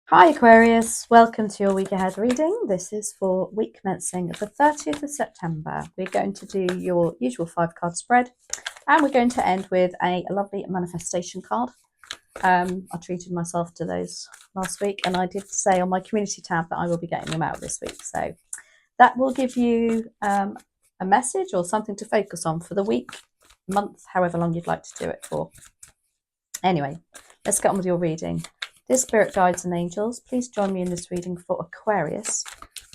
Hi Aquarius, welcome to your week ahead reading. This is for week commencing the 30th of September. We're going to do your usual 5-card spread and we're going to end with a lovely manifestation card. I treated myself to those last week and I did say on my community tab that I will be getting them out this week. So that will give you a message or something to focus on for the week, month, however long you'd like to do it for. Anyway, let's get on with your reading. Dear Spirit Guides and Angels, please join me in this reading for Aquarius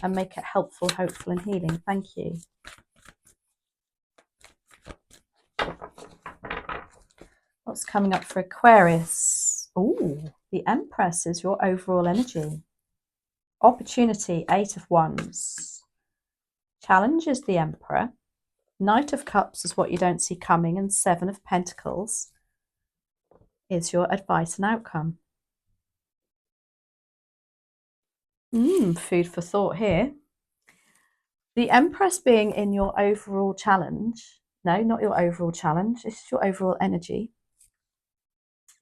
and make it helpful, hopeful and healing. Thank you. What's coming up for Aquarius? Ooh, the Empress is your overall energy. Opportunity, 8 of Wands. Challenge is the Emperor. Knight of Cups is what you don't see coming, and 7 of Pentacles is your advice and outcome. Food for thought here. The Empress being in your overall challenge. No, not your overall challenge. This is your overall energy.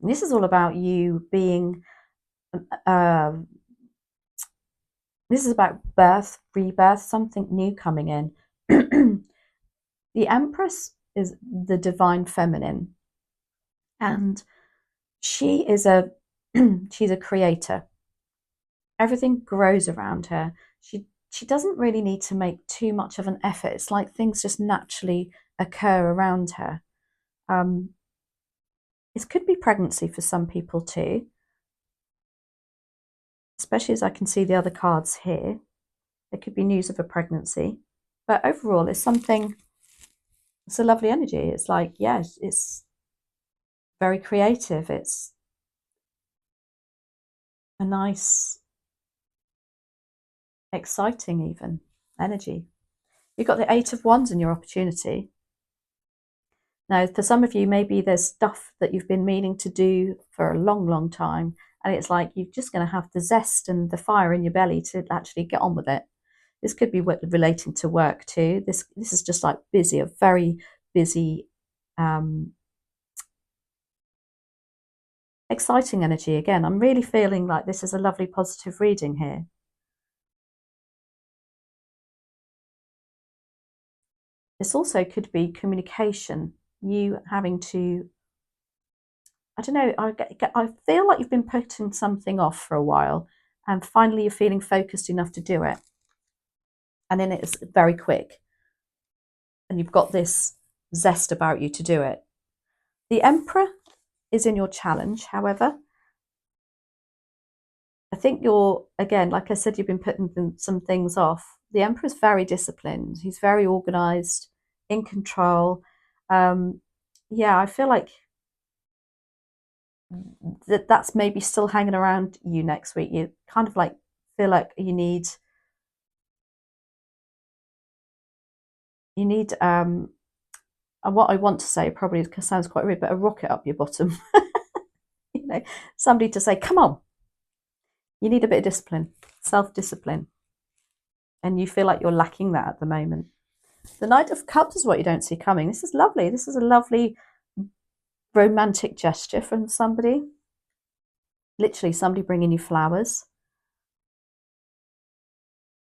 And this is all about you being, this is about birth, rebirth, something new coming in. The Empress is the divine feminine. And she is she's a creator. Everything grows around her. She doesn't really need to make too much of an effort. It's like things just naturally occur around her. This could be pregnancy for some people too, especially as I can see the other cards here. There could be news of a pregnancy, but overall it's something, it's a lovely energy. It's like, yes, it's very creative. It's a nice, exciting even energy. You've got the 8 of Wands in your opportunity. Now, for some of you, maybe there's stuff that you've been meaning to do for a long, long time, and it's like you're just going to have the zest and the fire in your belly to actually get on with it. This could be relating to work too. This is just like busy, a very busy, exciting energy. Again, I'm really feeling like this is a lovely positive reading here. This also could be communication, you having to, I don't know, I feel like you've been putting something off for a while and finally you're feeling focused enough to do it. And then it's very quick. And you've got this zest about you to do it. The Emperor is in your challenge, however. I think you're, again, like I said, you've been putting some things off. The Emperor is very disciplined. He's very organized, in control. Yeah, I feel like that's maybe still hanging around you next week. You kind of like feel like you need and what I want to say probably sounds quite rude, but a rocket up your bottom. You know, somebody to say, come on, you need a bit of discipline, self-discipline. And you feel like you're lacking that at the moment. The Knight of Cups is what you don't see coming. This is lovely. This is a lovely romantic gesture from somebody. Literally somebody bringing you flowers.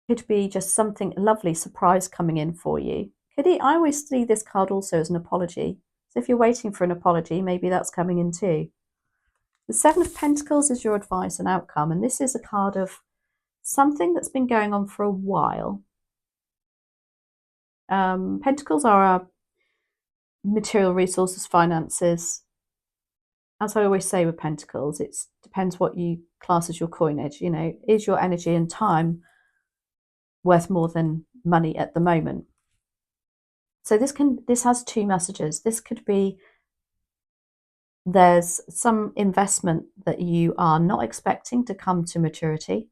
Could be just something lovely surprise coming in for you. I always see this card also as an apology. So if you're waiting for an apology, maybe that's coming in too. The 7 of Pentacles is your advice and outcome. And this is a card of something that's been going on for a while. Pentacles are our material resources, finances. As I always say with Pentacles, it depends what you class as your coinage. You know, is your energy and time worth more than money at the moment? So this has 2 messages. This could be there's some investment that you are not expecting to come to maturity,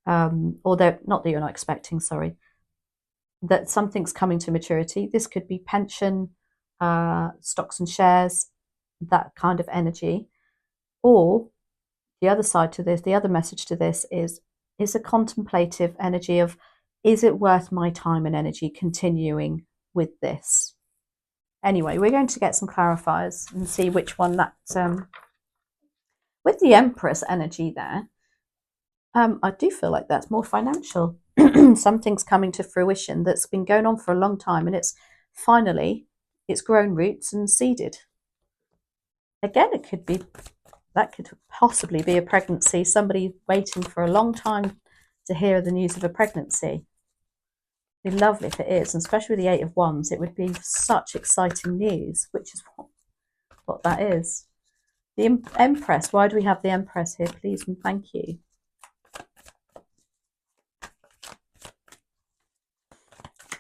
or not that you're not expecting, sorry, that something's coming to maturity. This could be pension, stocks and shares, that kind of energy. Or the other side to this, the other message to this is a contemplative energy of, is it worth my time and energy continuing with this? Anyway, we're going to get some clarifiers and see which one With the Empress energy there, I do feel like that's more financial. Something's coming to fruition that's been going on for a long time, and it's finally, it's grown roots and seeded. Again, it could be, that could possibly be a pregnancy, somebody waiting for a long time to hear the news of a pregnancy. It'd be lovely if it is, and especially with the Eight of Wands, it would be such exciting news, which is what that is. The Empress, why do we have the Empress here, please and thank you?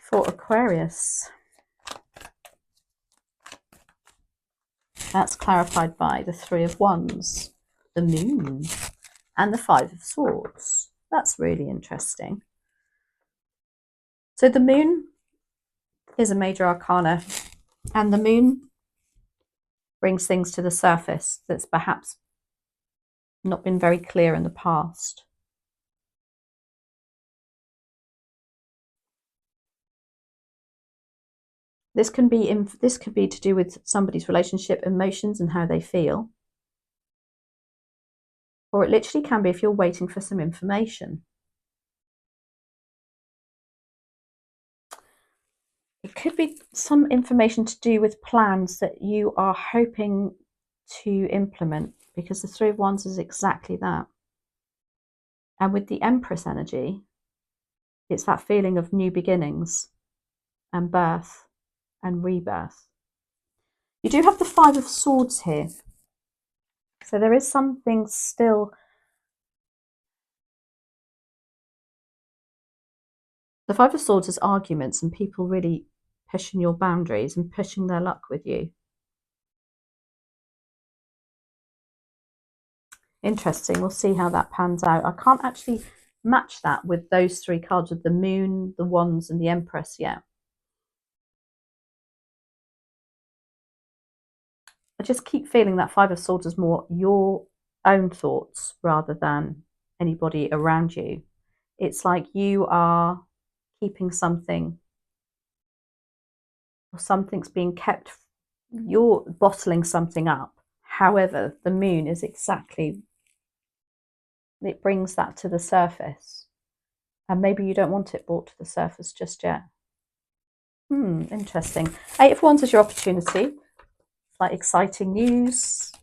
For Aquarius, that's clarified by the Three of Wands, the Moon, and the Five of Swords. That's really interesting. So the Moon is a major arcana, and the Moon brings things to the surface that's perhaps not been very clear in the past. This could be to do with somebody's relationship, emotions, and how they feel. Or it literally can be if you're waiting for some information. It could be some information to do with plans that you are hoping to implement, because the Three of Wands is exactly that. And with the Empress energy, it's that feeling of new beginnings and birth and rebirth. You do have the Five of Swords here. So there is something still. The Five of Swords is arguments and people really pushing your boundaries and pushing their luck with you. Interesting. We'll see how that pans out. I can't actually match that with those three cards, with the Moon, the Wands, and the Empress yet. I just keep feeling that Five of Swords is more your own thoughts rather than anybody around you. It's like you are keeping something, or something's being kept, you're bottling something up. However, the Moon is exactly, it brings that to the surface. And maybe you don't want it brought to the surface just yet. Interesting. Eight of Wands is your opportunity. It's like exciting news.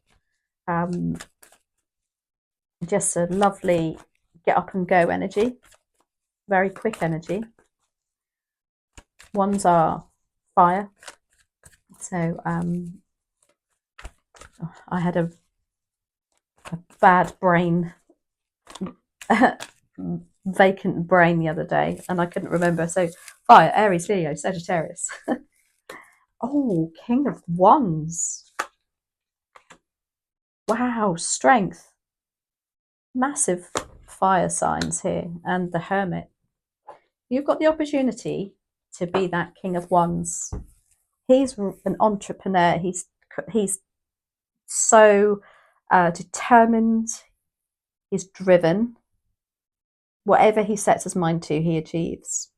Just a lovely get up and go energy. Very quick energy. Wands are fire. So I had a bad brain, vacant brain the other day, and I couldn't remember. So fire, Aries, Leo, Sagittarius. Oh, King of Wands. Wow, strength. Massive fire signs here, and the Hermit. You've got the opportunity to be that King of Wands. He's an entrepreneur. He's so determined. He's driven. Whatever he sets his mind to, he achieves.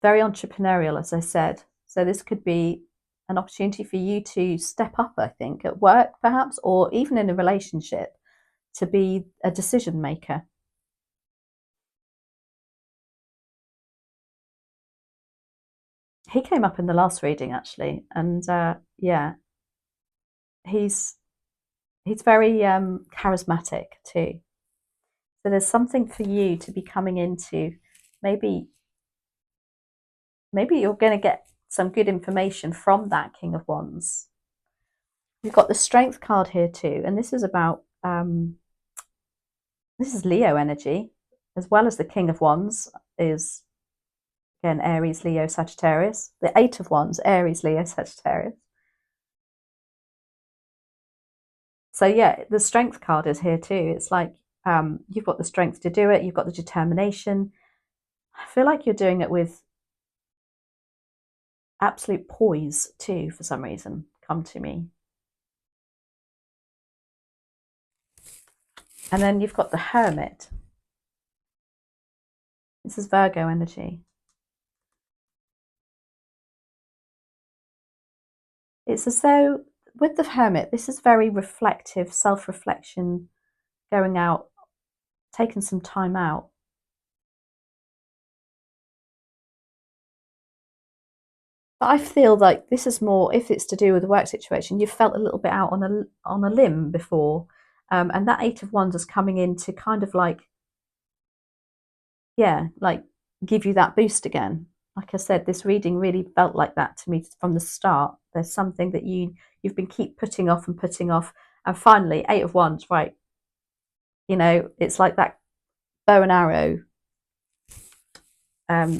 Very entrepreneurial, as I said. So this could be an opportunity for you to step up, I think, at work perhaps, or even in a relationship, to be a decision maker. He came up in the last reading actually, and yeah, he's very charismatic too. So there's something for you to be coming into. Maybe you're going to get some good information from that King of Wands. You've got the Strength card here too, and this is about this is Leo energy, as well as the King of Wands is again Aries, Leo, Sagittarius. The Eight of Wands, Aries, Leo, Sagittarius. So yeah, the Strength card is here too. It's like you've got the strength to do it. You've got the determination. I feel like you're doing it with absolute poise too, for some reason, come to me. And then you've got the Hermit. This is Virgo energy. It's as though with the Hermit, this is very reflective, self-reflection, going out, taking some time out. But I feel like this is more, if it's to do with the work situation, you've felt a little bit out on a limb before, and that Eight of Wands is coming in to kind of like, yeah, like give you that boost again. Like I said, this reading really felt like that to me from the start. There's something that you've been keep putting off and putting off, and finally, Eight of Wands, right? You know, it's like that bow and arrow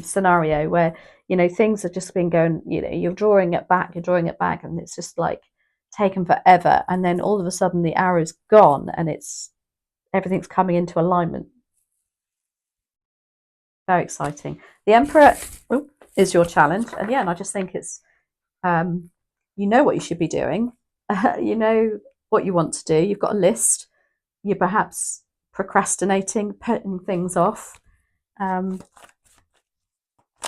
scenario where, you know, things have just been going, you know, you're drawing it back, and it's just like taken forever, and then all of a sudden the arrow's gone and it's everything's coming into alignment. Very exciting. The Emperor is your challenge, and yeah, and I just think it's you know what you should be doing. You know what you want to do. You've got a list. You're perhaps procrastinating, putting things off.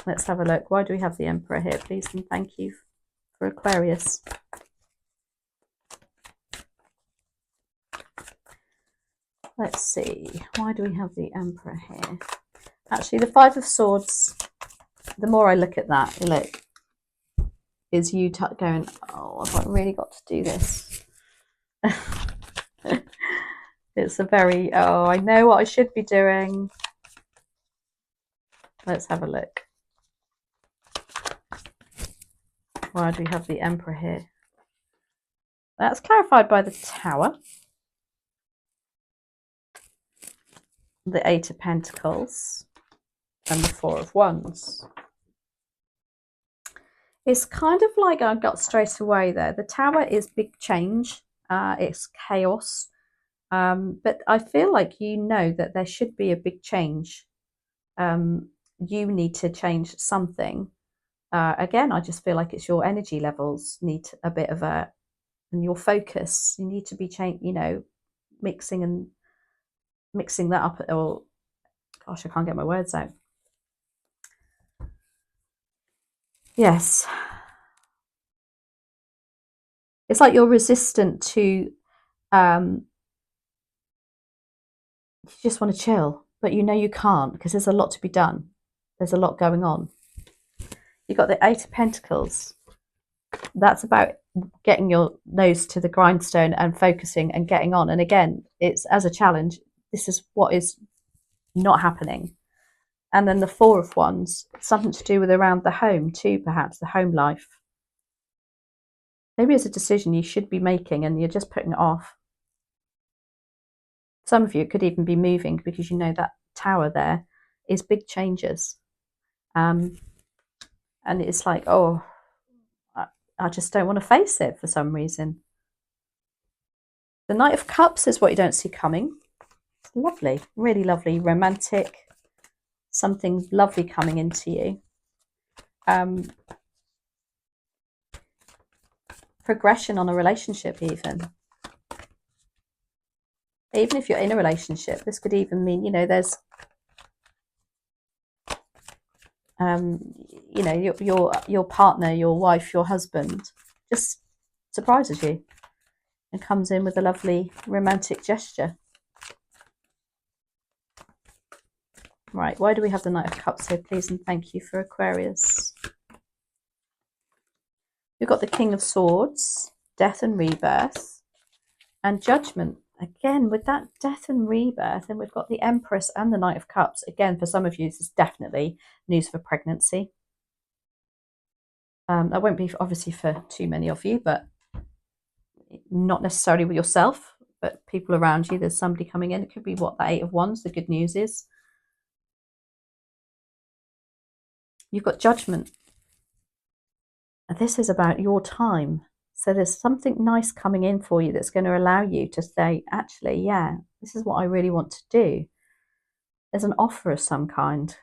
Let's have a look. Why do we have the Emperor here? Please and thank you for Aquarius. Let's see. Why do we have the Emperor here? Actually, the Five of Swords, the more I look at that, look, is you going, oh, have I really got to do this? It's a very, oh, I know what I should be doing. Let's have a look. Why do we have the Emperor here? That's clarified by the Tower. The Eight of Pentacles. And the Four of Wands. It's kind of like I got straight away there. The Tower is big change. It's chaos. But I feel like you know that there should be a big change. You need to change something. Again, I just feel like it's your energy levels need a bit of a, and your focus. You need to be you know, mixing that up. Or, gosh, I can't get my words out. Yes. It's like you're resistant to, you just want to chill, but you know you can't because there's a lot to be done. There's a lot going on. You've got the Eight of Pentacles. That's about getting your nose to the grindstone and focusing and getting on. And again, it's as a challenge. This is what is not happening. And then the Four of Wands, something to do with around the home too, perhaps the home life. Maybe it's a decision you should be making and you're just putting it off. Some of you could even be moving because you know that Tower there is big changes. And it's like, oh, I just don't want to face it for some reason. The Knight of Cups is what you don't see coming. It's lovely, really lovely, romantic, something lovely coming into you. Progression on a relationship even. Even if you're in a relationship, this could even mean, you know, there's, you know, your partner, your wife, your husband just surprises you and comes in with a lovely romantic gesture. Right, why do we have the Knight of Cups here, please and thank you for Aquarius? We've got the King of Swords, Death and Rebirth, and Judgment. Again, with that Death and Rebirth, and we've got the Empress and the Knight of Cups. Again, for some of you, this is definitely news for pregnancy. That won't be obviously for too many of you, but not necessarily with yourself, but people around you. There's somebody coming in. It could be what the Eight of Wands, the good news is. You've got Judgment. And this is about your time. So there's something nice coming in for you that's going to allow you to say, actually, yeah, this is what I really want to do. There's an offer of some kind.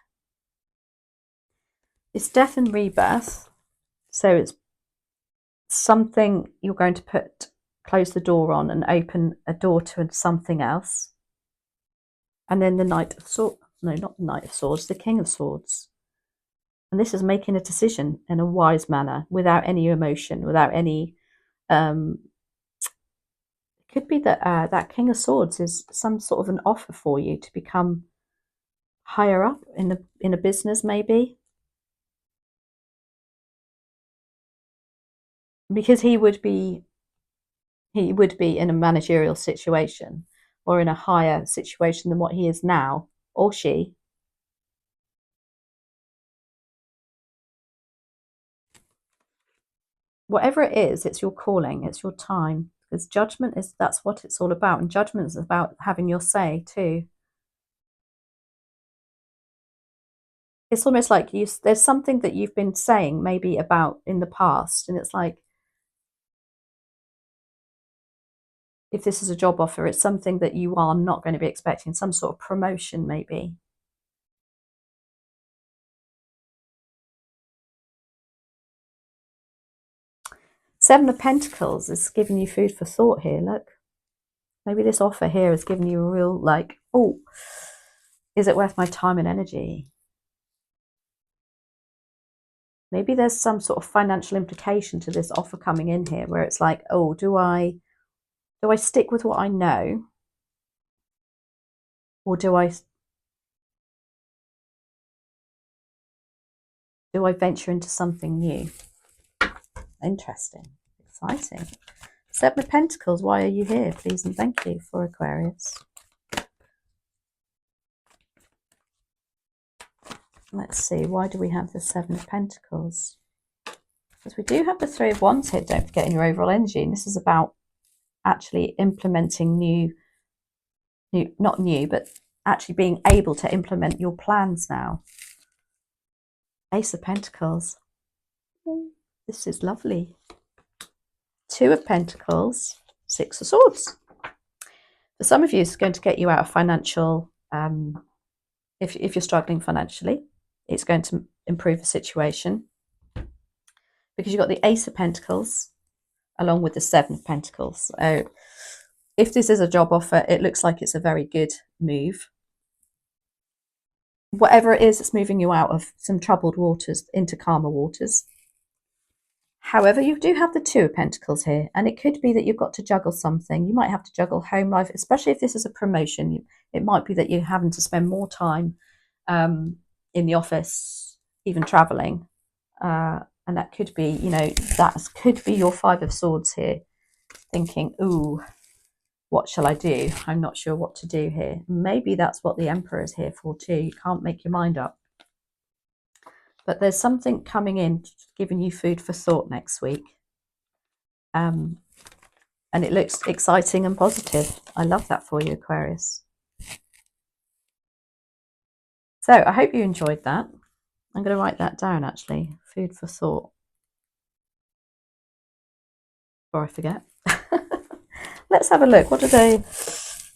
It's Death and Rebirth. So it's something you're going to close the door on and open a door to something else. And then the Knight of Swords, no, not the Knight of Swords, the King of Swords. And this is making a decision in a wise manner, without any emotion, without any Could be that that King of Swords is some sort of an offer for you to become higher up in a business, maybe, because he would be in a managerial situation or in a higher situation than what he is now, or she. Whatever it is, it's your calling, it's your time. Because judgment is that's what it's all about, and judgment is about having your say too. It's almost like there's something that you've been saying maybe about in the past, and it's like if this is a job offer, it's something that you are not going to be expecting, some sort of promotion maybe. Seven of Pentacles is giving you food for thought here. Look, maybe this offer here is giving you a real like, oh, is it worth my time and energy? Maybe there's some sort of financial implication to this offer coming in here where it's like, oh, do I stick with what I know, or do I venture into something new? Interesting, exciting. Seven of Pentacles, why are you here? Please and thank you for Aquarius. Let's see, why do we have the Seven of Pentacles? Because we do have the Three of Wands here, don't forget, in your overall energy. And this is about actually implementing not new, but actually being able to implement your plans now. Ace of Pentacles. This is lovely. Two of Pentacles, Six of Swords. For some of you, it's going to get you out of financial, if you're struggling financially, it's going to improve the situation. Because you've got the Ace of Pentacles along with the Seven of Pentacles. So if this is a job offer, it looks like it's a very good move. Whatever it is, it's moving you out of some troubled waters into calmer waters. However, you do have the Two of Pentacles here, and it could be that you've got to juggle something. You might have to juggle home life, especially if this is a promotion. It might be that you're having to spend more time in the office, even traveling. And that could be, that could be your Five of Swords here, thinking, ooh, what shall I do? I'm not sure what to do here. Maybe that's what the Emperor is here for too. You can't make your mind up. But there's something coming in, giving you food for thought next week. And it looks exciting and positive. I love that for you, Aquarius. So I hope you enjoyed that. I'm going to write that down, actually. Food for thought. Before I forget. Let's have a look. What are they?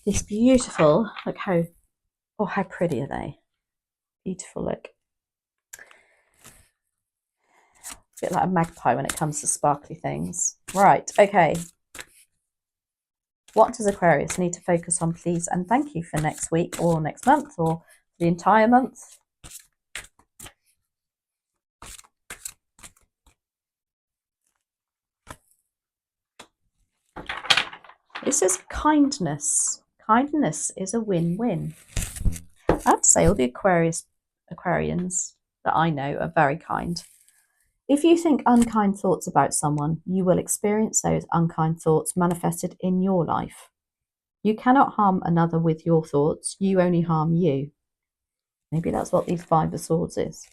This beautiful. Look how pretty are they? Beautiful, look. A bit like a magpie when it comes to sparkly things. Right, okay. What does Aquarius need to focus on, please? And thank you for next week or next month or the entire month. This is kindness. Kindness is a win-win. I have to say, all the Aquarians that I know are very kind. If you think unkind thoughts about someone, you will experience those unkind thoughts manifested in your life. You cannot harm another with your thoughts. You only harm you. Maybe that's what these Five of Swords is.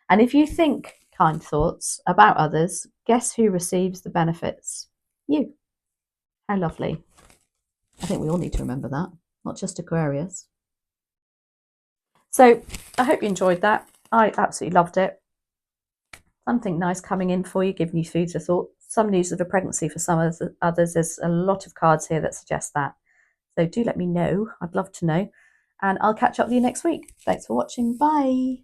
And if you think kind thoughts about others, guess who receives the benefits? You. How lovely. I think we all need to remember that, not just Aquarius. So I hope you enjoyed that. I absolutely loved it. Something nice coming in for you, giving you food for thought. Some news of a pregnancy for some others. There's a lot of cards here that suggest that. So do let me know. I'd love to know. And I'll catch up with you next week. Thanks for watching. Bye.